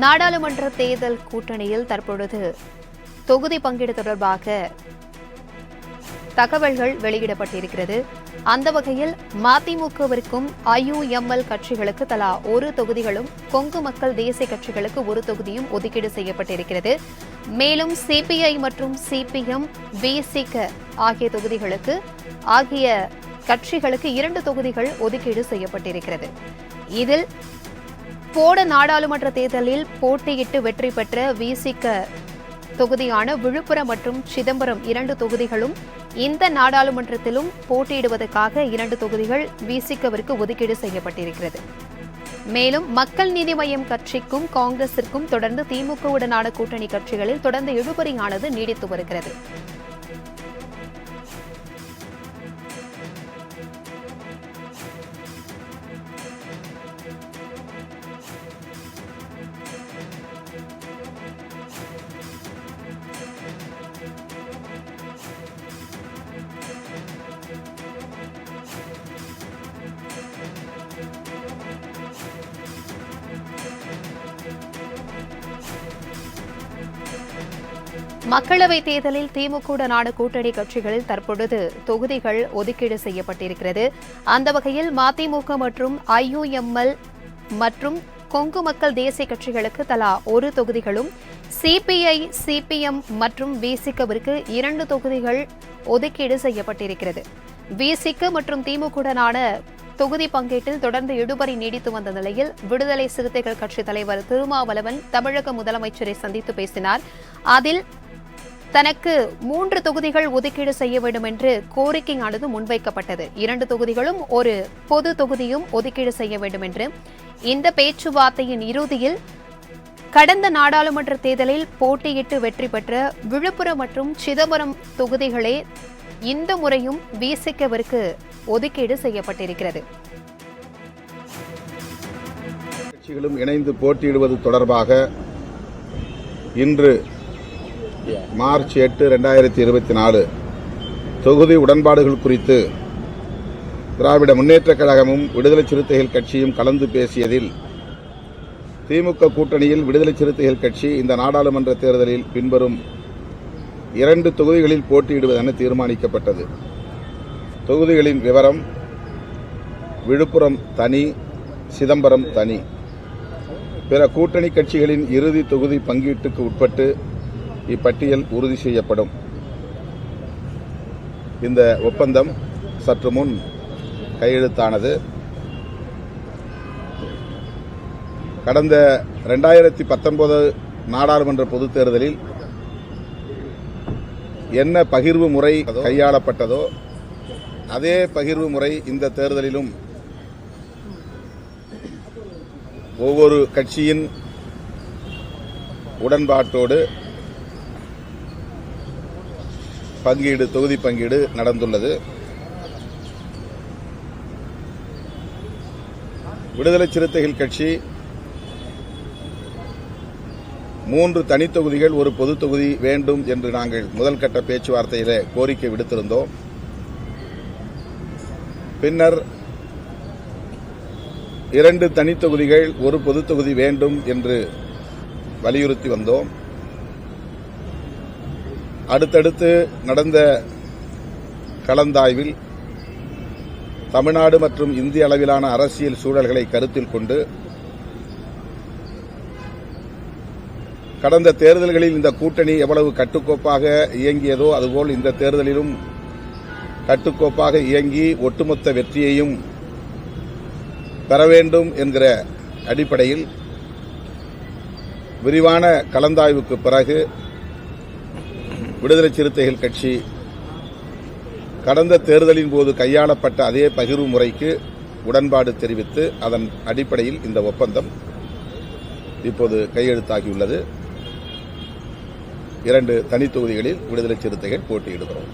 நாடாளுமன்ற தேர்தல் கூட்டணியில் தற்பொழுது தொகுதி பங்கீடு தொடர்பாக தகவல்கள் வெளியிடப்பட்டிருக்கிறது. அந்த வகையில் மதிமுகவிற்கும் IUML கட்சிகளுக்கு தலா ஒரு தொகுதிகளும், கொங்கு மக்கள் தேசிய கட்சிகளுக்கு ஒரு தொகுதியும் ஒதுக்கீடு செய்யப்பட்டிருக்கிறது. மேலும் CPI மற்றும் CPM, VCK ஆகிய கட்சிகளுக்கு 2 தொகுதிகள் ஒதுக்கீடு செய்யப்பட்டிருக்கிறது. இதில் நாடாளுமன்ற தேர்தலில் போட்டியிட்டு வெற்றி பெற்ற VCK தொகுதியான விழுப்புரம் மற்றும் சிதம்பரம் 2 தொகுதிகளும், இந்த நாடாளுமன்றத்திலும் போட்டியிடுவதற்காக 2 தொகுதிகள் VCKவிற்கு ஒதுக்கீடு செய்யப்பட்டிருக்கிறது. மேலும் மக்கள் நீதி மய்யம் கட்சிக்கும் காங்கிரசிற்கும் தொடர்ந்து திமுகவுடனான கூட்டணி கட்சிகளில் தொடர்ந்து இழுபறியானது நீடித்து வருகிறது. மக்களவைத் தேர்தலில் திமுகவுடனான கூட்டணி கட்சிகளில் தற்பொழுது தொகுதிகள் ஒதுக்கீடு செய்யப்பட்டிருக்கிறது. அந்த வகையில் மதிமுக மற்றும் IUML மற்றும் கொங்கு மக்கள் தேசிய கட்சிகளுக்கு தலா ஒரு தொகுதிகளும், CPI, CPM மற்றும் VCKவிற்கு 2 தொகுதிகள் ஒதுக்கீடு செய்யப்பட்டிருக்கிறது. VCK மற்றும் திமுகவுடனான தொகுதி பங்கீட்டில் தொடர்ந்து இழுபறி நீடித்து வந்த நிலையில் விடுதலை சிறுத்தைகள் கட்சித் தலைவர் திருமாவளவன் தமிழக முதலமைச்சரை சந்தித்து பேசினார். அதில் தனக்கு 3 தொகுதிகள் ஒதுக்கீடு செய்ய வேண்டும் என்று கோரிக்கையானது முன்வைக்கப்பட்டது. 2 தொகுதிகளும் ஒரு பொது தொகுதியும் ஒதுக்கீடு செய்ய வேண்டும் என்று. இந்த பேச்சுவார்த்தையின் இறுதியில் கடந்த நாடாளுமன்ற தேர்தலில் போட்டியிட்டு வெற்றி பெற்ற விழுப்புரம் மற்றும் சிதம்பரம் தொகுதிகளே இந்த முறையும் VCKவிற்கு ஒதுக்கீடு செய்யப்பட்டிருக்கிறது. கட்சிகளும் இணைந்து போட்டியிடுவது தொடர்பாக இன்று மார்ச் 8, 2024 தொகுதி உடன்பாடுகள் குறித்து திராவிட முன்னேற்றக் கழகமும் விடுதலை சிறுத்தைகள் கட்சியும் கலந்து பேசியதில் திமுக கூட்டணியில் விடுதலை சிறுத்தைகள் கட்சி இந்த நாடாளுமன்ற தேர்தலில் பின்வரும் 2 தொகுதிகளில் போட்டியிடுவதென தீர்மானிக்கப்பட்டது. தொகுதிகளின் விவரம்: விழுப்புரம் தனி, சிதம்பரம் தனி. பிற கூட்டணி கட்சிகளின் இறுதி தொகுதி பங்கீட்டுக்கு உட்பட்டு இப்பட்டியல் உறுதி செய்யப்படும். இந்த ஒப்பந்தம் சற்று முன் கையெழுத்தானது. கடந்த 2019 நாடாளுமன்ற பொதுத் தேர்தலில் என்ன பகிர்வு முறை கையாளப்பட்டதோ அதே பகிர்வு முறை இந்த தேர்தலிலும் ஒவ்வொரு கட்சியின் உடன்பாட்டோடு தொகுதி பங்கீடு நடந்துள்ளது. விடுதலை சிறுத்தைகள் கட்சி 3 தனித் தொகுதிகள் ஒரு பொது தொகுதி வேண்டும் என்று நாங்கள் முதல் கட்ட பேச்சுவார்த்தையிலே கோரிக்கை விடுத்திருந்தோம். பின்னர் 2 தனித் தொகுதிகள் ஒரு பொது தொகுதி வேண்டும் என்று வலியுறுத்தி வந்தோம். அடுத்தடுத்து நடந்த கலந்தாய்வில் தமிழ்நாடு மற்றும் இந்திய அளவிலான அரசியல் சூழல்களை கருத்தில் கொண்டு கடந்த தேர்தல்களில் இந்த கூட்டணி எவ்வளவு கட்டுக்கோப்பாக இயங்கியதோ அதுபோல் இந்த தேர்தலிலும் கட்டுக்கோப்பாக இயங்கி ஒட்டுமொத்த வெற்றியையும் பெற வேண்டும் என்கிற அடிப்படையில் விரிவான கலந்தாய்வுக்கு பிறகு விடுதலை சிறுத்தைகள் கட்சி கடந்த தேர்தலின் போது கையாளப்பட்ட அதே பகிர்வு முறைக்கு உடன்பாடு தெரிவித்து அதன் அடிப்படையில் இந்த ஒப்பந்தம் இப்போது கையெழுத்தாகியுள்ளது. 2 தனித் தொகுதிகளில் விடுதலை சிறுத்தைகள் போட்டியிடுகிறோம்.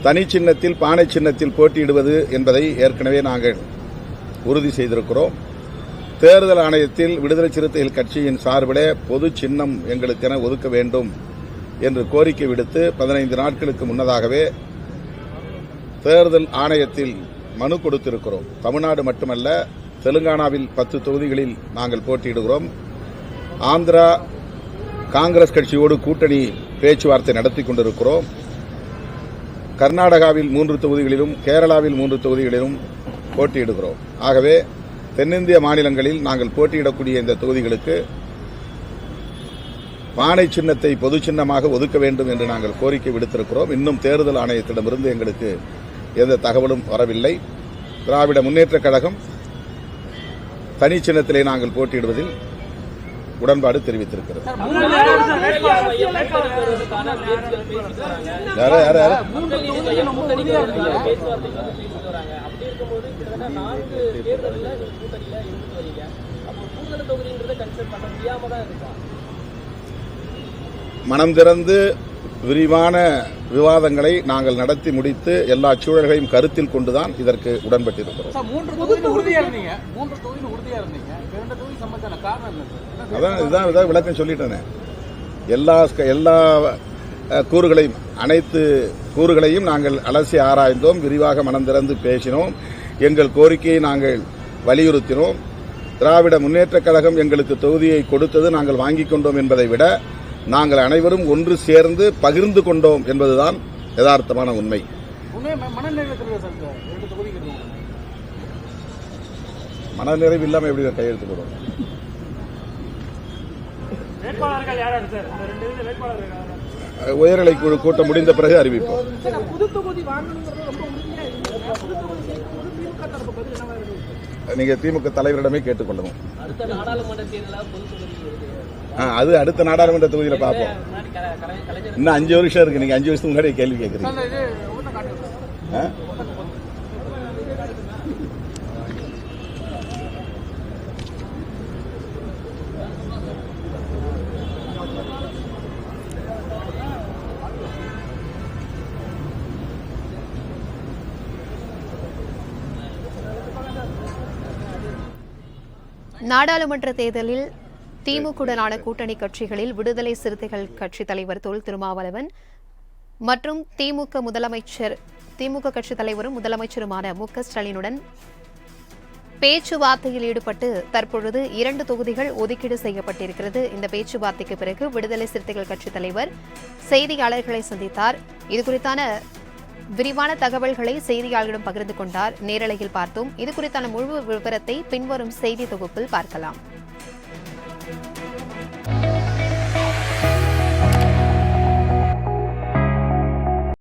தனி சின்னத்தில், பானை சின்னத்தில் போட்டியிடுவது என்பதை ஏற்கனவே நாங்கள் உறுதி செய்திருக்கிறோம். தேர்தல் ஆணையத்தில் விடுதலை சிறுத்தைகள் கட்சியின் சார்பிலே பொது சின்னம் எங்களுக்கென ஒதுக்க வேண்டும் என்று கோரிக்கை விடுத்து 15 நாட்களுக்கு முன்னதாகவே தேர்தல் ஆணையத்தில் மனு கொடுத்திருக்கிறோம். தமிழ்நாடு மட்டுமல்ல, தெலுங்கானாவில் 10 தொகுதிகளில் நாங்கள் போட்டியிடுகிறோம். ஆந்திரா காங்கிரஸ் கட்சியோடு கூட்டணி பேச்சுவார்த்தை நடத்தி கொண்டிருக்கிறோம். கர்நாடகாவில் 3 தொகுதிகளிலும் கேரளாவில் 3 தொகுதிகளிலும் போட்டியிடுகிறோம். ஆகவே தென்னிந்திய மாநிலங்களில் நாங்கள் போட்டியிடக்கூடிய இந்த தொகுதிகளுக்கு பானை சின்னத்தை பொது சின்னமாக ஒதுக்க வேண்டும் என்று நாங்கள் கோரிக்கை விடுத்திருக்கிறோம். இன்னும் தேர்தல் ஆணையத்திடமிருந்து எங்களுக்கு எந்த தகவலும் வரவில்லை. திராவிட முன்னேற்றக் கழகம் தனி சின்னத்திலே நாங்கள் போட்டியிடுவதில் உடன்பாடு தெரிவித்திருக்கிறது. மனம் திறந்து விரிவான விவாதங்களை நாங்கள் நடத்தி முடித்து எல்லா சூழல்களையும் கருத்தில் கொண்டுதான் இதற்கு உடன்பட்டிருக்கிறோம். இதான் விளக்கம் சொல்லிட்டேனே. எல்லா கூறுகளையும் அனைத்து கூறுகளையும் நாங்கள் அலசி ஆராய்ந்தோம், விரிவாக மனம் திறந்து பேசினோம், எங்கள் கோரிக்கையை நாங்கள் வலியுறுத்தினோம். திராவிட முன்னேற்றக் கழகம் எங்களுக்கு தொகுதியை கொடுத்தது நாங்கள் வாங்கிக் கொண்டோம் என்பதை விட நாங்கள் அனைவரும் ஒன்று சேர்ந்து பகிர்ந்து கொண்டோம் என்பதுதான் யதார்த்தமான உண்மை. மனநிறைவு இல்லாமல் எப்படி கையெழுத்து போடுவோம்? உயர்நிலை குழு கூட்டம் முடிந்த பிறகு அறிவிப்போம். நீங்க திமுக தலைவரிடமே கேட்டுக்கொள்ளணும். அது அடுத்த நாடாளுமன்ற தொகுதியில் பார்ப்போம். இன்னும் 5 வருஷம் இருக்கு. நீங்க 5 வருஷத்துக்கு முன்னாடி கேள்வி கேட்கறீங்க. நாடாளுமன்ற தேர்தலில் திமுகவுடனான கூட்டணி கட்சிகளில் விடுதலை சிறுத்தைகள் கட்சித் தலைவர் தொல் திருமாவளவன் மற்றும் திமுக கட்சித் தலைவரும் முதலமைச்சருமான மு.க. ஸ்டாலினுடன் பேச்சுவார்த்தையில் ஈடுபட்டு தற்பொழுது 2 தொகுதிகள் ஒதுக்கீடு செய்யப்பட்டிருக்கிறது. இந்த பேச்சுவார்த்தைக்கு பிறகு விடுதலை சிறுத்தைகள் கட்சித் தலைவர் செய்தியாளர்களை சந்தித்தார். இதுகுறித்தான விரிவான தகவல்களை செய்தியாளர்களிடம் பகிர்ந்து கொண்டார். நேரலையில் பார்த்தோம். இதுகுறித்தான முழு விவரத்தை பின்வரும் செய்தி தொகுப்பில் பார்க்கலாம்.